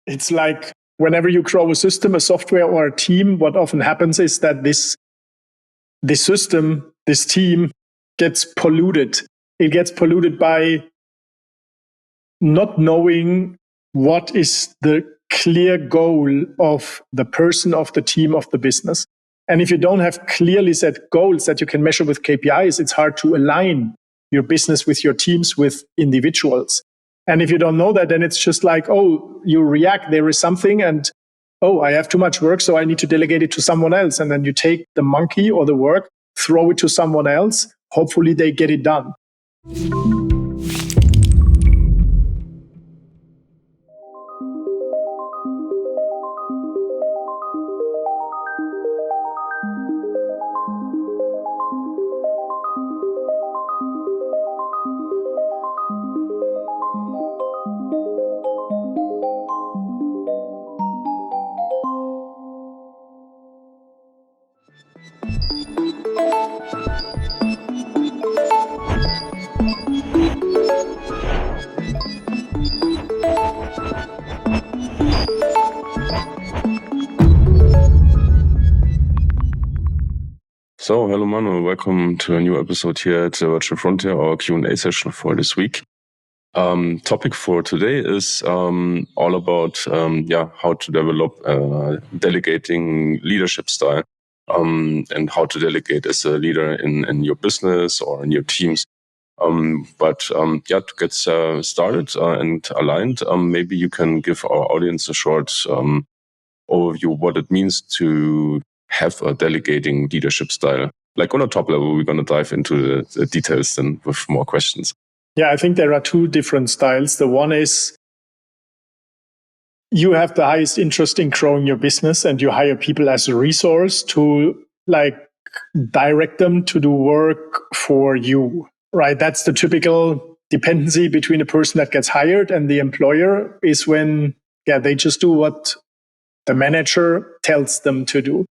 It's like whenever you grow a system, a software, or a team, what often happens is that this system, this team gets polluted. It gets polluted by not knowing what is the clear goal of the person, of the team, of the business. And if you don't have clearly set goals that you can measure with KPIs, it's hard to align your business with your teams, with individuals. And if you don't know that, then it's just like, oh, you react, there is something, and oh, I have too much work, so I need to delegate it to someone else. And then you take the monkey or the work, throw it to someone else. Hopefully they get it done. So, hello Manu, welcome to a new episode here at the Virtual Frontier, our Q&A session for this week. Topic for today is all about how to develop a delegating leadership style and how to delegate as a leader in your business or in your teams. To get started and aligned, maybe you can give our audience a short overview what it means to have a delegating leadership style. Like on a top level, we're going to dive into the details then with more questions. Yeah, I think there are two different styles. The one is you have the highest interest in growing your business and you hire people as a resource to direct them to do work for you, right? That's the typical dependency between a person that gets hired and the employer is when they just do what the manager tells them to do.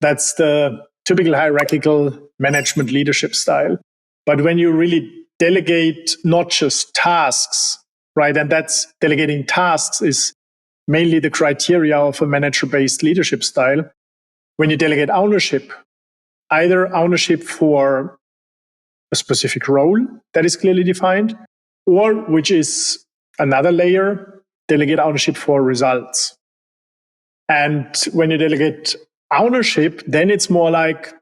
That's the typical hierarchical management leadership style. But when you really delegate not just tasks, right? And that's delegating tasks is mainly the criteria of a manager-based leadership style. When you delegate ownership, either ownership for a specific role that is clearly defined, or which is another layer, delegate ownership for results. And when you delegate ownership, then it's more like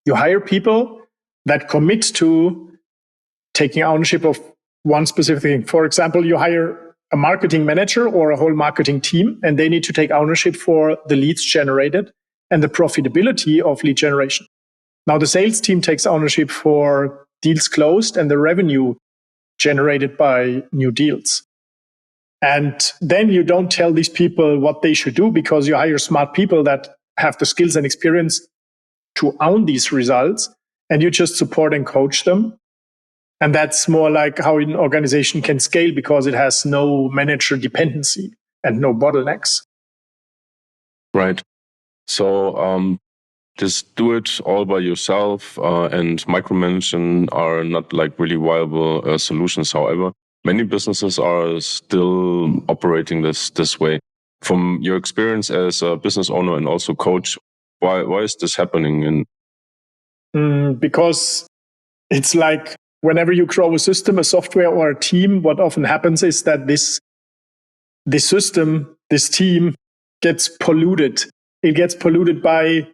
you hire people that commit to taking ownership of one specific thing. For example, you hire a marketing manager or a whole marketing team, and they need to take ownership for the leads generated and the profitability of lead generation. Now, the sales team takes ownership for deals closed and the revenue generated by new deals. And then you don't tell these people what they should do because you hire smart people that have the skills and experience to own these results, and you just support and coach them. And that's more like how an organization can scale because it has no manager dependency and no bottlenecks. Right. So just do it all by yourself and micromanaging are not really viable solutions. However, many businesses are still operating this way. From your experience as a business owner and also coach, why is this happening? Because it's like whenever you grow a system, a software, or a team, what often happens is that this system, this team gets polluted. It gets polluted by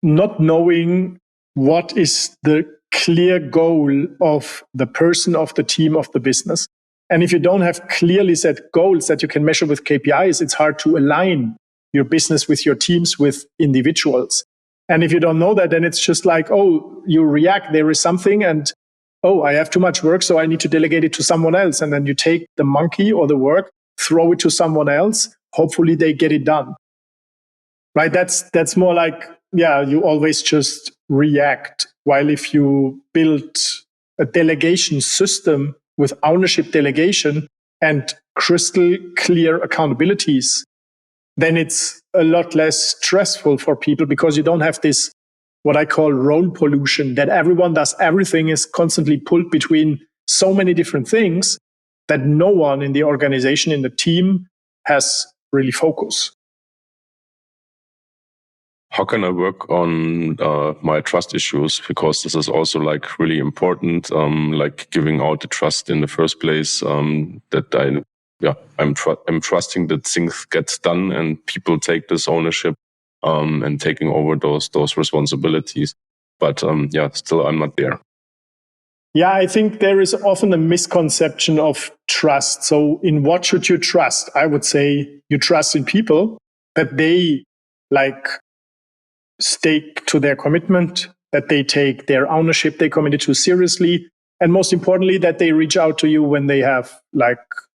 not knowing what is the clear goal of the person, of the team, of the business. And if you don't have clearly set goals that you can measure with KPIs, it's hard to align your business with your teams, with individuals. And if you don't know that, then it's just like, oh, you react, there is something, and oh, I have too much work, so I need to delegate it to someone else. And then you take the monkey or the work, throw it to someone else. Hopefully they get it done. Right? That's more like, you always just react. While if you build a delegation system with ownership delegation and crystal clear accountabilities, then it's a lot less stressful for people because you don't have this, what I call role pollution, that everyone does everything, is constantly pulled between so many different things that no one in the organization, in the team, has really focus. How can I work on my trust issues? Because this is also like really important, like giving out the trust in the first place, that I'm trusting that things get done and people take this ownership, and taking over those responsibilities. But still I'm not there. Yeah, I think there is often a misconception of trust. So in what should you trust? I would say you trust in people, that they stake to their commitment, that they take their ownership they committed to seriously, and most importantly, that they reach out to you when they have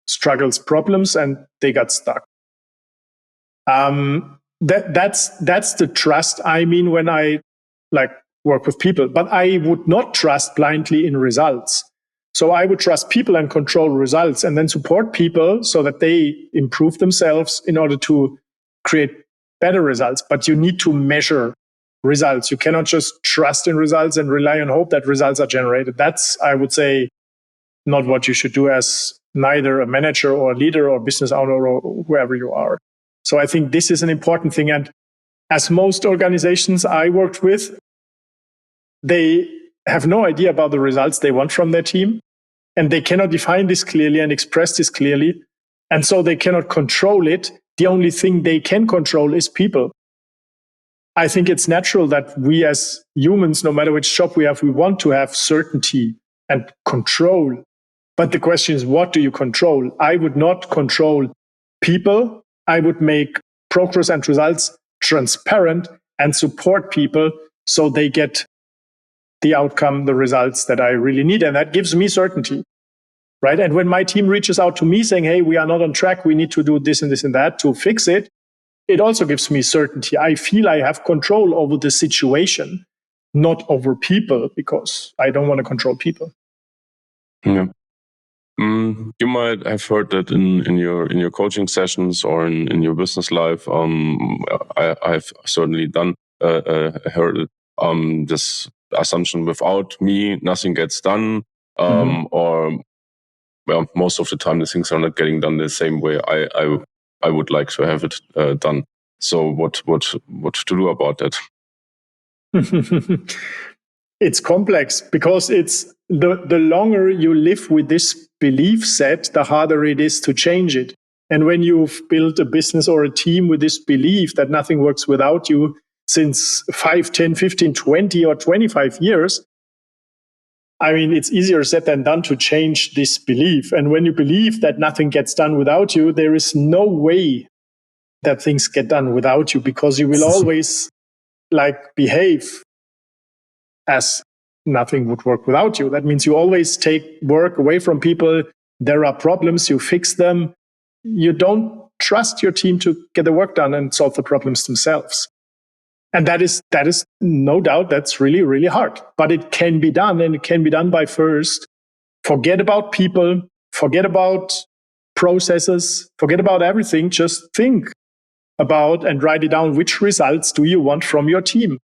struggles, problems, and they got stuck. That's the trust I mean when I work with people. But I would not trust blindly in results. So I would trust people and control results, and then support people so that they improve themselves in order to create better results. But you need to measure results. You cannot just trust in results and rely on hope that results are generated. That's, I would say, not what you should do as neither a manager or a leader or business owner or whoever you are. So I think this is an important thing. And as most organizations I worked with, they have no idea about the results they want from their team, and they cannot define this clearly and express this clearly. And so they cannot control it. The only thing they can control is people. I think it's natural that we as humans, no matter which job we have, we want to have certainty and control. But the question is, what do you control? I would not control people. I would make progress and results transparent and support people so they get the outcome, the results that I really need. And that gives me certainty, right? And when my team reaches out to me saying, hey, we are not on track, we need to do this and this and that to fix it, it also gives me certainty. I feel I have control over the situation, not over people, because I don't want to control people. Yeah. You might have heard that in your coaching sessions or in your business life. I've certainly heard it. This assumption: without me, nothing gets done. Or most of the time, the things are not getting done the same way I would like to have it done. So what to do about that? It's complex because it's the longer you live with this belief set, the harder it is to change it. And when you've built a business or a team with this belief that nothing works without you since 5, 10, 15, 20 or 25 years, I mean, it's easier said than done to change this belief. And when you believe that nothing gets done without you, there is no way that things get done without you, because you will always behave as nothing would work without you. That means you always take work away from people. There are problems, you fix them. You don't trust your team to get the work done and solve the problems themselves. And that is no doubt, that's really, really hard. But it can be done, and it can be done by first forget about people, forget about processes, forget about everything. Just think about and write it down. Which results do you want from your team?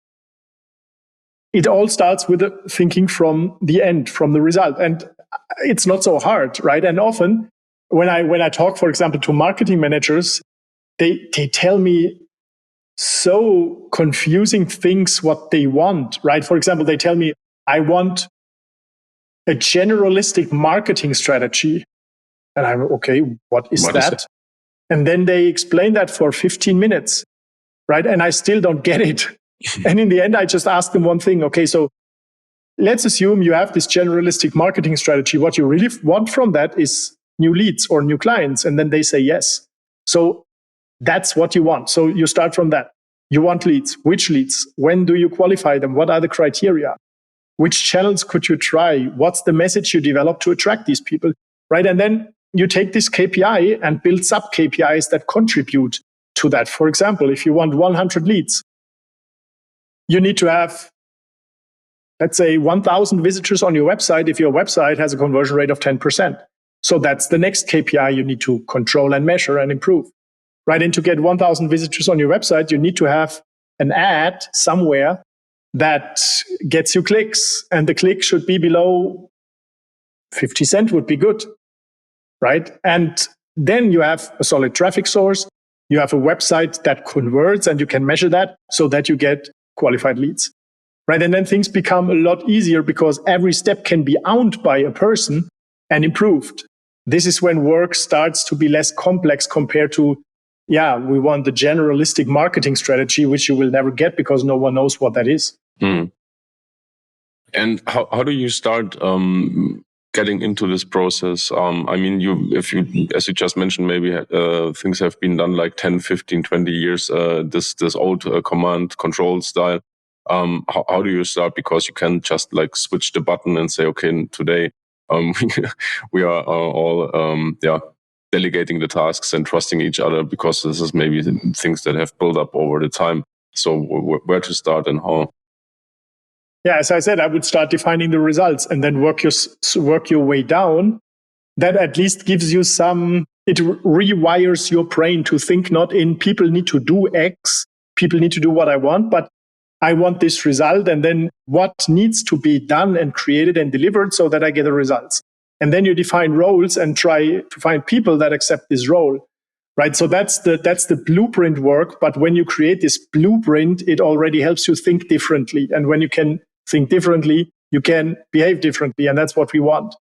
It all starts with thinking from the end, from the result. And it's not so hard, right? And often when I talk, for example, to marketing managers, they tell me so confusing things what they want, right? For example, they tell me, I want a generalistic marketing strategy. And I'm, okay, what is that? And then they explain that for 15 minutes, right? And I still don't get it. And in the end, I just ask them one thing. Okay, so let's assume you have this generalistic marketing strategy. What you really want from that is new leads or new clients. And then they say yes. So that's what you want. So you start from that. You want leads. Which leads? When do you qualify them? What are the criteria? Which channels could you try? What's the message you develop to attract these people, right? And then you take this KPI and build sub KPIs that contribute to that. For example, if you want 100 leads, you need to have, let's say, 1,000 visitors on your website if your website has a conversion rate of 10%. So that's the next KPI you need to control and measure and improve, right? And to get 1,000 visitors on your website, you need to have an ad somewhere that gets you clicks. And the click should be below 50 cents would be good, right? And then you have a solid traffic source. You have a website that converts, and you can measure that so that you get qualified leads, right? And then things become a lot easier because every step can be owned by a person and improved. This is when work starts to be less complex compared to, we want the generalistic marketing strategy, which you will never get because no one knows what that is. Mm. And how do you start getting into this process? I mean, if you, as you just mentioned, maybe things have been done like 10, 15, 20 years, this old command control style. How do you start? Because you can just like switch the button and say, okay, today we are all delegating the tasks and trusting each other, because this is maybe things that have built up over the time. So where to start and how? Yeah, as I said, I would start defining the results and then work your way down. That at least gives you it rewires your brain to think not in people need to do X, people need to do what I want, but I want this result, and then what needs to be done and created and delivered so that I get the results. And then you define roles and try to find people that accept this role, right? So that's the blueprint work. But when you create this blueprint, it already helps you think differently. And when you can think differently, you can behave differently. And that's what we want,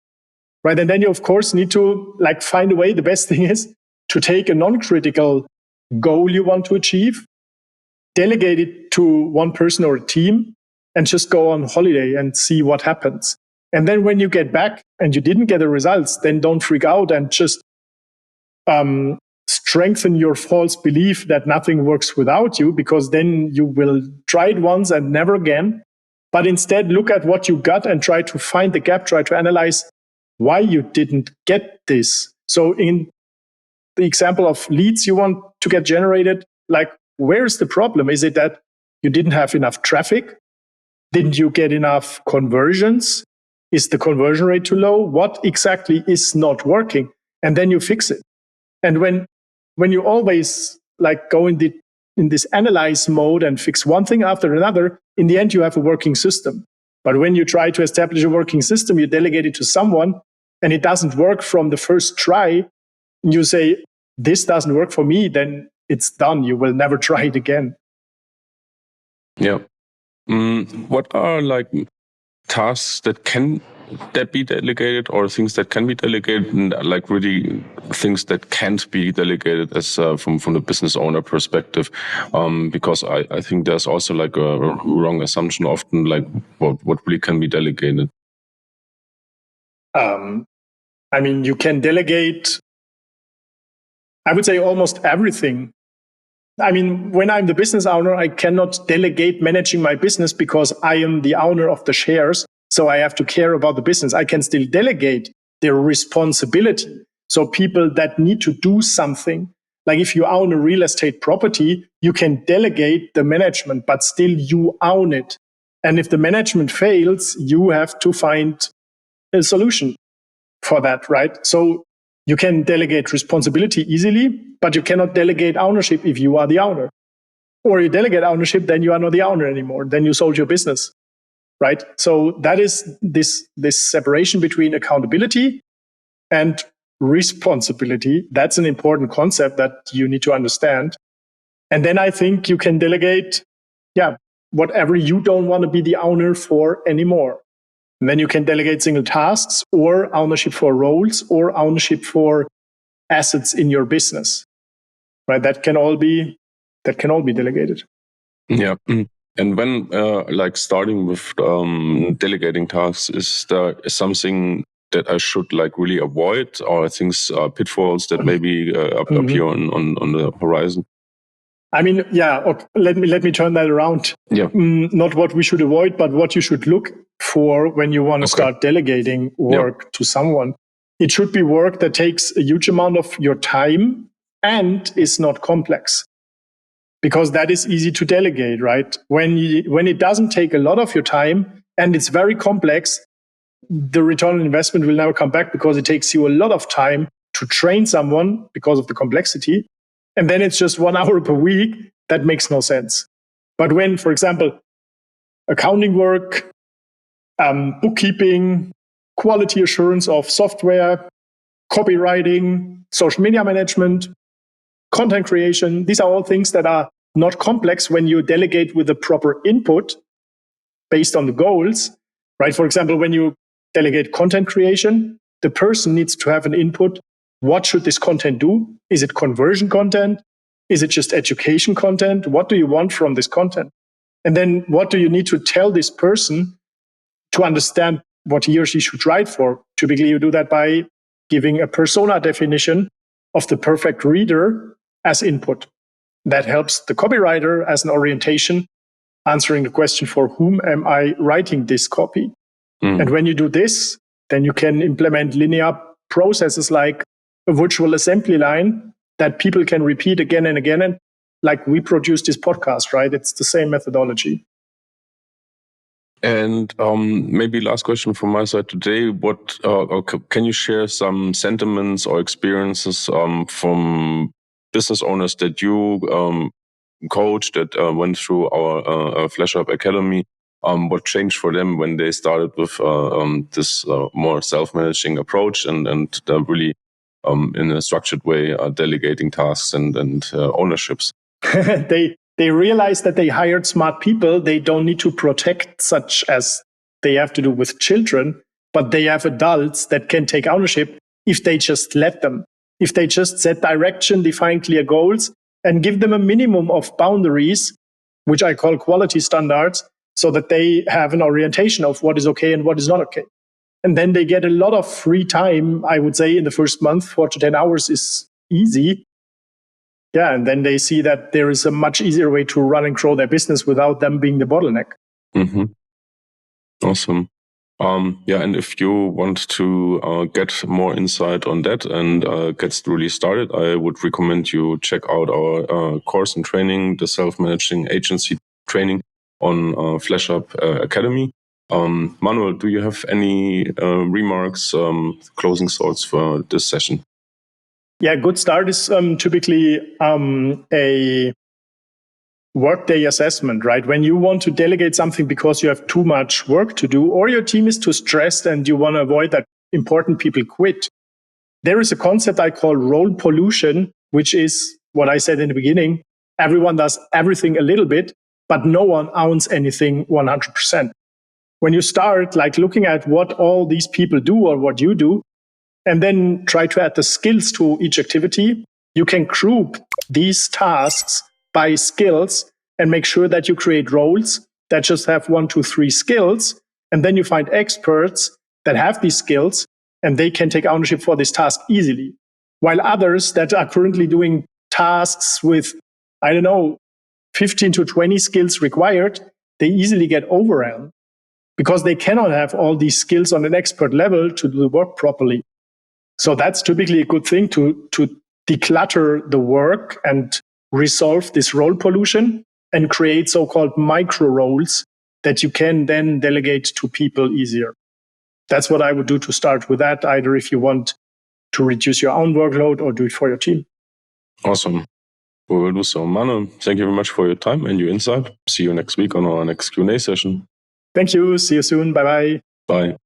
right? And then you, of course, need to find a way. The best thing is to take a non-critical goal you want to achieve, delegate it to one person or a team, and just go on holiday and see what happens. And then when you get back and you didn't get the results, then don't freak out and just strengthen your false belief that nothing works without you, because then you will try it once and never again. But instead, look at what you got and try to find the gap, try to analyze why you didn't get this. So in the example of leads you want to get generated, where's the problem? Is it that you didn't have enough traffic? Didn't you get enough conversions? Is the conversion rate too low? What exactly is not working? And then you fix it. And when you always go in this analyze mode and fix one thing after another, in the end you have a working system. But when you try to establish a working system, you delegate it to someone and it doesn't work from the first try, and you say, this doesn't work for me, then it's done. You will never try it again. Yeah. What are tasks that be delegated, or things that can be delegated, and really things that can't be delegated as from the business owner perspective? Because I think there's also a wrong assumption often, what really can be delegated. I mean, you can delegate, I would say, almost everything. I mean, when I'm the business owner, I cannot delegate managing my business because I am the owner of the shares. So I have to care about the business. I can still delegate their responsibility. So people that need to do something, like if you own a real estate property, you can delegate the management, but still you own it. And if the management fails, you have to find a solution for that, right? So you can delegate responsibility easily, but you cannot delegate ownership if you are the owner. Or you delegate ownership, then you are not the owner anymore. Then you sold your business, right? So that is this separation between accountability and responsibility. That's an important concept that you need to understand. And then I think you can delegate, whatever you don't want to be the owner for anymore. And then you can delegate single tasks or ownership for roles or ownership for assets in your business, right? That can all be delegated. Yeah. And when starting with delegating tasks, is there something that I should really avoid, or things pitfalls that maybe appear on the horizon? I mean, okay, let me turn that around. Yeah. Not what we should avoid, but what you should look for when you want to start delegating work to someone. It should be work that takes a huge amount of your time and is not complex, because that is easy to delegate, right? When it doesn't take a lot of your time and it's very complex, the return on investment will never come back, because it takes you a lot of time to train someone because of the complexity. And then it's just 1 hour per week. That makes no sense. But when, for example, accounting work, bookkeeping, quality assurance of software, copywriting, social media management, content creation. These are all things that are not complex when you delegate with the proper input based on the goals, right? For example, when you delegate content creation, the person needs to have an input. What should this content do? Is it conversion content? Is it just education content? What do you want from this content? And then what do you need to tell this person to understand what he or she should write for? Typically, you do that by giving a persona definition of the perfect reader as input. That helps the copywriter as an orientation, answering the question, for whom am I writing this copy? And when you do this, then you can implement linear processes like a virtual assembly line that people can repeat again and again. And like we produce this podcast, right? It's the same methodology. And maybe last question from my side today. What can you share some sentiments or experiences from business owners that you coached that went through our Flash Up Academy? What changed for them when they started with this more self-managing approach and really in a structured way delegating tasks and ownerships? They realized that they hired smart people. They don't need to protect, such as they have to do with children, but they have adults that can take ownership if they just let them. If they just set direction, define clear goals, and give them a minimum of boundaries, which I call quality standards, so that they have an orientation of what is okay and what is not okay. And then they get a lot of free time. I would say in the first month, 4 to 10 hours is easy. Yeah, and then they see that there is a much easier way to run and grow their business without them being the bottleneck. Mm-hmm. Awesome. Yeah, and if you want to get more insight on that and get really started, I would recommend you check out our course and training, the Self-Managing Agency Training on Flash Up Academy. Manuel, do you have any remarks, closing thoughts for this session? Yeah, good start is typically a workday assessment, right? When you want to delegate something because you have too much work to do, or your team is too stressed and you want to avoid that important people quit, there is a concept I call role pollution, which is what I said in the beginning. Everyone does everything a little bit, but no one owns anything 100%. When you start like looking at what all these people do or what you do, and then try to add the skills to each activity, you can group these tasks by skills and make sure that you create roles that just have 1, 2, 3 skills. And then you find experts that have these skills and they can take ownership for this task easily. While others that are currently doing tasks with, 15 to 20 skills required, they easily get overwhelmed because they cannot have all these skills on an expert level to do the work properly. So that's typically a good thing to declutter the work and resolve this role pollution and create so-called micro roles that you can then delegate to people easier. That's what I would do to start with that, either if you want to reduce your own workload or do it for your team. Awesome. We will do so. Manu, thank you very much for your time and your insight. See you next week on our next Q&A session. Thank you. See you soon. Bye-bye. Bye.